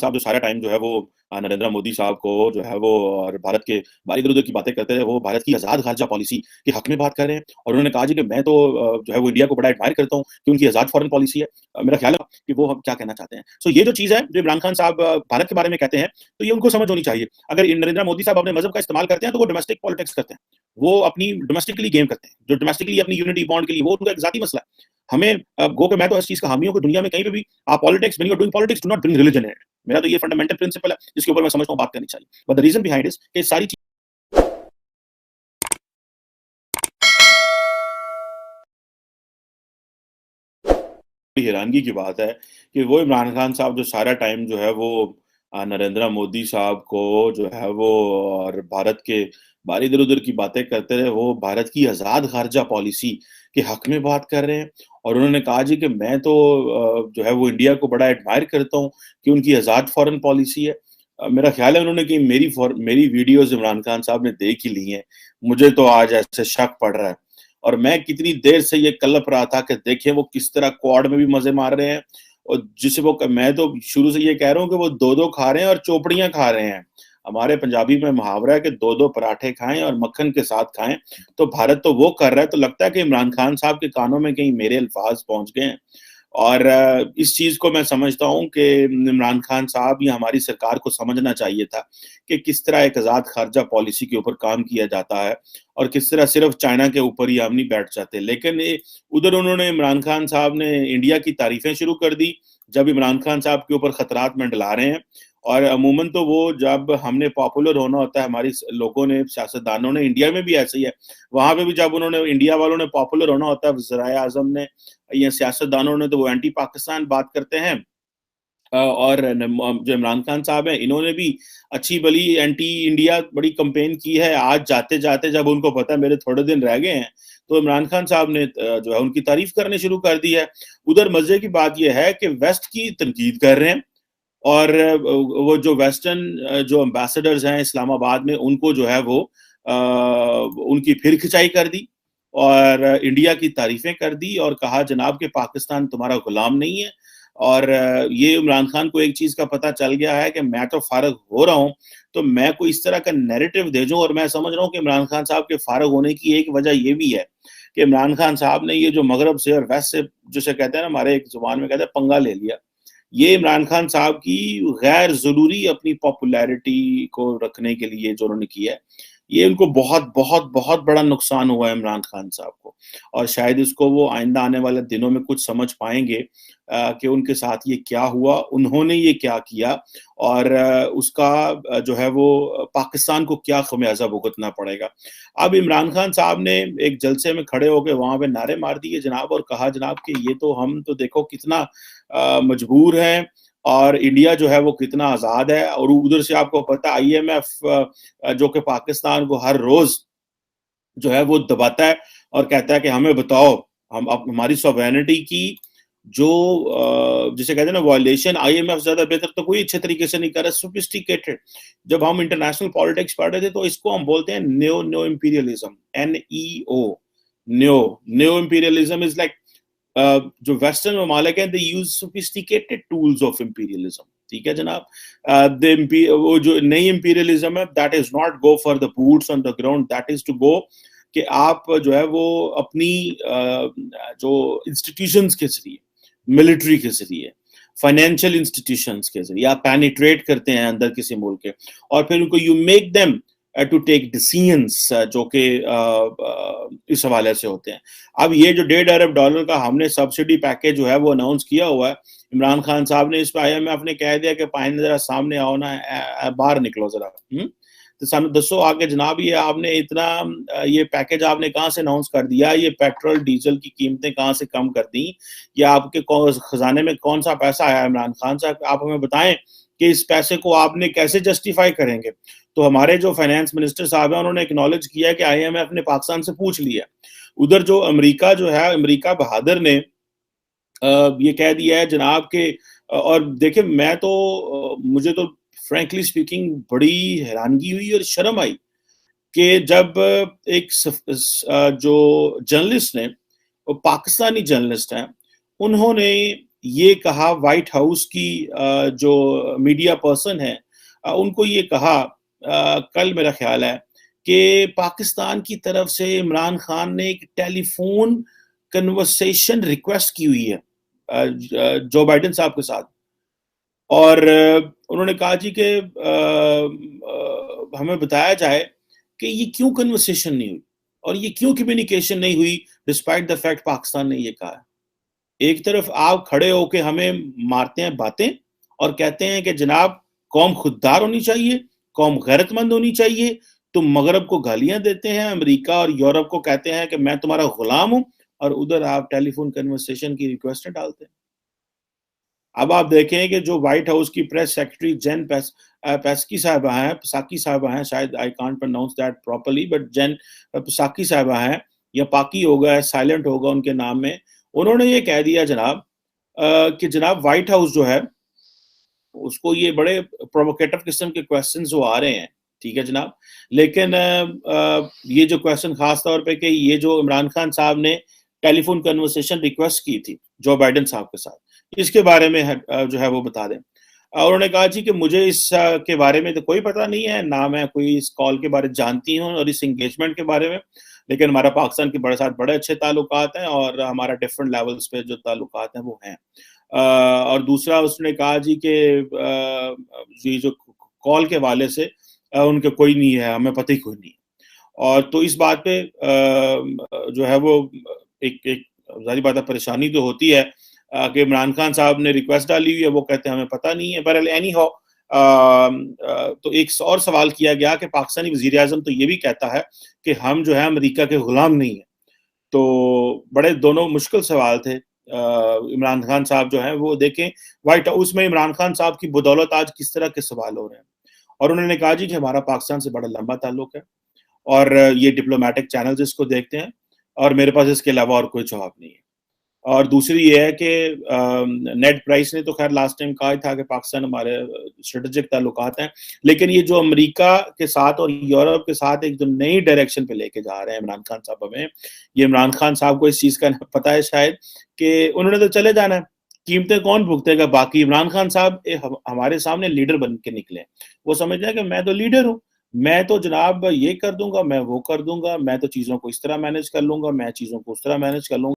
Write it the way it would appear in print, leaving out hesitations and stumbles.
साहब जो सारा टाइम जो है वो नरेंद्र मोदी साहब को जो है वो और भारत के बाहर इधर-उधर की बातें करते रहे, वो भारत की आज़ाद खारजा पॉलिसी के हक में बात कर रहे हैं और उन्होंने कहा जी कि मैं तो जो है वो इंडिया को बड़ा एडमायर करता हूँ कि उनकी आज़ाद फ़ॉरेन पॉलिसी है। मेरा ख़्याल है कि वो हम क्या कहना चाहते हैं। सो ये जो चीज़ है, जो इमरान खान साहब भारत के बारे में कहते हैं, तो ये उनको समझ होनी चाहिए। अगर इ नरेंद्र मोदी साहब अपने मज़हब का इस्तेमाल करते हैं, तो वो डोमेस्टिक पॉलिटिक्स करते हैं। वो अपनी डोमेस्टिकली गेम करते हैं। जो डोमेस्टिकली अपनी यूनिटी बॉन्ड के लिए वो उनका एक ज़ाती मसला है। हमें गो के मैं तो इस चीज़ का हामी हूँ कि दुनिया में कहीं पे भी आप politics when you are doing politics do not bring religion in it. मेरा तो ये फंडामेंटल प्रिंसिपल है जिसके ऊपर मैं समझता हूँ बात करनी चाहिए। But the reason behind is कि सारी बड़ी हैरानगी की बात है कि वो इमरान खान साहब जो सारा टाइम जो है वो नरेंद्र मोदी साहब को जो है वो और भारत के बाहर इधर-उधर की बातें करते रहे, वो भारत की आज़ाद खारजा पॉलिसी के हक में बात कर रहे हैं और उन्होंने कहा जी कि मैं तो जो है वो इंडिया को बड़ा एडमायर करता हूँ कि उनकी आज़ाद फ़ॉरेन पॉलिसी है। मेरा ख़्याल है उन्होंने कि मेरी वीडियोज़ इमरान खान साहब ने देख ही ली हैं। मुझे तो आज ऐसे शक पड़ रहा है। और मैं कितनी देर से ये कलप रहा था कि देखें वो किस तरह क्वाड में भी मज़े मार रहे हैं और जिसे वो मैं तो शुरू से ये कह रहा हूँ कि वो 2-2 खा रहे हैं और चोपड़ियाँ खा रहे हैं। हमारे पंजाबी में मुहावरा है कि 2-2 पराठे खाएँ और मक्खन के साथ खाएँ। तो भारत तो वो कर रहा है, तो लगता है कि इमरान खान साहब के कानों में कहीं मेरे अल्फ़ाज़ पहुँच गए हैं। और इस चीज़ को मैं समझता हूँ कि इमरान खान साहब या हमारी सरकार को समझना चाहिए था कि किस तरह एक आज़ाद ख़ारजा पॉलिसी के ऊपर काम किया जाता है और किस तरह सिर्फ़ चाइना के ऊपर ही हम नहीं बैठ जाते। लेकिन उधर उन्होंने इमरान खान साहब ने इंडिया की तारीफ़ें शुरू कर दी, जब इमरान खान साहब के ऊपर खतरात मंडला रहे हैं और अमूमन तो वो जब हमने पॉपुलर होना होता है, हमारी लोगों ने, सियासतदानों ने, इंडिया में भी ऐसे ही है, वहाँ पे भी जब उन्होंने इंडिया वालों ने पॉपुलर होना होता है, वज़ीर आज़म ने या सियासतदानों ने, तो वो एंटी पाकिस्तान बात करते हैं। और जो इमरान खान साहब हैं, इन्होंने भी अच्छी भली एंटी इंडिया बड़ी कैंपेन की है। आज जाते-जाते जब उनको पता है मेरे थोड़े दिन रह गए हैं, तो इमरान खान साहब ने जो है उनकी तारीफ़ करनी शुरू कर दी है। उधर मज़े की बात ये है कि वेस्ट की तनकीद कर रहे हैं और वो जो वेस्टर्न जो एम्बेसडर्स हैं इस्लामाबाद में, उनको जो है वो उनकी फिर खिंचाई कर दी और इंडिया की तारीफ़ें कर दी और कहा जनाब कि पाकिस्तान तुम्हारा गुलाम नहीं है। और ये इमरान खान को एक चीज़ का पता चल गया है कि मैं तो फ़ारग हो रहा हूँ, तो मैं कोई इस तरह का नैरेटिव दे दूँ और मैं समझ रहा हूँ कि इमरान खान साहब के फ़ारग होने की एक वजह ये भी है कि इमरान खान साहब ने ये जो मगरब से और वेस्ट से जिसे कहते हैं ना, हमारे एक ज़ुबान में कहते हैं पंगा ले लिया। ये इमरान खान साहब की गैर ज़रूरी अपनी पॉपुलैरिटी को रखने के लिए जो उन्होंने किया है, ये उनको बहुत, बहुत, बहुत बड़ा नुकसान हुआ है इमरान खान साहब को। और शायद इसको वो आइंदा आने वाले दिनों में कुछ समझ पाएँगे कि उनके साथ ये क्या हुआ, उन्होंने ये क्या किया और उसका जो है वो पाकिस्तान को क्या ख़मियाज़ा भुगतना पड़ेगा। अब इमरान खान साहब ने एक जलसे में खड़े होके वहाँ पे नारे मार दिए जनाब और कहा जनाब कि ये तो हम तो देखो कितना मजबूर हैं और इंडिया जो है वो कितना आज़ाद है और उधर से आपको पता है आईएमएफ जो कि पाकिस्तान को हर रोज़ जो है वो दबाता है और कहता है कि हमें बताओ, हम अब हमारी सॉवरेनिटी की जो जिसे कहते हैं ना वायलेशन, आईएमएफ ज़्यादा बेहतर तो कोई अच्छे तरीके से नहीं कर रहा, सोफिस्टिकेटेड। जब हम इंटरनेशनल पॉलिटिक्स पढ़ रहे थे तो इसको हम बोलते हैं neo neo imperialism, N E O, neo neo imperialism is like जो वेस्टर्न ममालिक हैं, they use sophisticated tools of imperialism. ठीक है जनाब। वो जो नई इंपीरियलिज्म है, that is not go for the boots on the ground, that is to go कि आप जो है वो अपनी जो इंस्टीट्यूशंस के ज़रिए, मिलिट्री के ज़रिए, फाइनेंशियल इंस्टीट्यूशंस के ज़रिए आप पेनिट्रेट करते हैं अंदर किसी मुल्क के और फिर उनको you make them to take decisions जो कि इस हवाले से होते हैं। अब ये जो $1.5 अरब का हमने सब्सिडी पैकेज जो है वो अनाउंस किया हुआ है, इमरान खान साहब ने इस पे आईएमएफ ने कह दिया कि पाइन ज़रा सामने आओ ना, बाहर निकलो ज़रा। तो सानू दसो आके जनाब ये आपने इतना ये पैकेज आपने कहाँ से अनाउंस कर दिया? ये पेट्रोल, डीज़ल की कीमतें कहाँ से कम कर दी? या आपके खज़ाने में कौन-सा पैसा आया इमरान खान साहब? आप हमें बताएँ कि इस पैसे को आपने कैसे जस्टिफाई करेंगे? तो हमारे जो फाइनेंस मिनिस्टर साहब हैं उन्होंने एक्नॉलेज किया है कि आईएमएफ ने पाकिस्तान से पूछ लिया। उधर जो अमेरिका जो है, अमेरिका बहादुर ने ये कह दिया है जनाब के और देखिए मैं तो मुझे तो फ्रैंकली स्पीकिंग बड़ी हैरानगी हुई और शर्म आई कि जब एक जो जर्नलिस्ट ने, वो पाकिस्तानी जर्नलिस्ट हैं, उन्होंने یہ کہا وائٹ ہاؤس کی جو میڈیا پرسن ہے ان کو یہ کہا کل میرا خیال ہے کہ پاکستان کی طرف سے عمران خان نے ایک ٹیلی فون کنورسیشن ریکویسٹ کی ہوئی ہے جو بائیڈن صاحب کے ساتھ، اور انہوں نے کہا جی کہ ہمیں بتایا جائے کہ یہ کیوں کنورسیشن نہیں ہوئی اور یہ کیوں کمیونیکیشن نہیں ہوئی ڈسپائٹ دا فیکٹ پاکستان نے یہ کہا ہے۔ ایک طرف آپ کھڑے ہو کے ہمیں مارتے ہیں باتیں اور کہتے ہیں کہ جناب قوم خوددار ہونی چاہیے، قوم غیرت مند ہونی چاہیے، تم مغرب کو گالیاں دیتے ہیں، امریکہ اور یورپ کو کہتے ہیں کہ میں تمہارا غلام ہوں، اور ادھر آپ ٹیلی فون کنورسیشن کی ریکویسٹیں ڈالتے ہیں۔ اب آپ دیکھیں کہ جو وائٹ ہاؤس کی پریس سیکرٹری جین پیسکی صاحبہ ہیں، پساکی صاحبہ ہیں، شاید I can't pronounce that properly, but Jen Psaki صاحبہ ہیں، یا پاکی ہوگا ہے، سائلنٹ ہوگا ان کے نام میں، انہوں نے یہ کہہ دیا جناب کہ جناب وائٹ ہاؤس جو ہے اس کو یہ بڑے پرووکیٹو قسم کے کویسچنز وہ آ رہے ہیں، ٹھیک ہے جناب، لیکن یہ جو کویسچن خاص طور پہ کہ یہ جو عمران خان صاحب نے ٹیلی فون کنورسیشن ریکویسٹ کی تھی جو بائیڈن صاحب کے ساتھ، اس کے بارے میں جو ہے وہ بتا دیں۔ اور انہوں نے کہا جی کہ مجھے اس کے بارے میں تو کوئی پتہ نہیں ہے، نہ میں کوئی اس کال کے بارے جانتی ہوں اور اس انگیجمنٹ کے بارے میں، لیکن ہمارا پاکستان کے ساتھ بڑے اچھے تعلقات ہیں اور ہمارا ڈفرینٹ لیولز پہ جو تعلقات ہیں وہ ہیں۔ اور دوسرا اس نے کہا جی کہ یہ جو کال کے والے سے ان کے کوئی نہیں ہے، ہمیں پتہ ہی کوئی نہیں، اور تو اس بات پہ جو ہے وہ ایک ظاہری بات ہے پریشانی تو ہوتی ہے کہ عمران خان صاحب نے ریکویسٹ ڈالی ہوئی ہے، وہ کہتے ہیں ہمیں پتہ نہیں ہے، بہرحال اینی ہاؤ تو ایک اور سوال کیا گیا کہ پاکستانی وزیر اعظم تو یہ بھی کہتا ہے کہ ہم جو ہے امریکہ کے غلام نہیں ہیں، تو بڑے دونوں مشکل سوال تھے۔ عمران خان صاحب جو ہیں وہ دیکھیں وائٹ ہاؤس میں عمران خان صاحب کی بدولت آج کس طرح کے سوال ہو رہے ہیں، اور انہوں نے کہا جی کہ ہمارا پاکستان سے بڑا لمبا تعلق ہے اور یہ ڈپلومیٹک چینلز اس کو دیکھتے ہیں، اور میرے پاس اس کے علاوہ اور کوئی جواب نہیں ہے۔ اور دوسری یہ ہے کہ نیڈ پرائس نے تو خیر لاسٹ ٹائم کہا تھا کہ پاکستان ہمارے اسٹریٹجک تعلقات ہیں، لیکن یہ جو امریکہ کے ساتھ اور یورپ کے ساتھ ایک جو نئی ڈائریکشن پہ لے کے جا رہے ہیں عمران خان صاحب ہمیں، یہ عمران خان صاحب کو اس چیز کا پتہ ہے شاید کہ انہوں نے تو چلے جانا ہے، قیمتیں کون بھگتے گا؟ باقی عمران خان صاحب ہمارے سامنے لیڈر بن کے نکلے، وہ سمجھ رہے ہیں کہ میں تو لیڈر ہوں، میں تو جناب یہ کر دوں گا، میں وہ کر دوں گا، میں تو چیزوں کو اس طرح مینج کر لوں گا، میں چیزوں کو اس طرح مینج کر لوں گا۔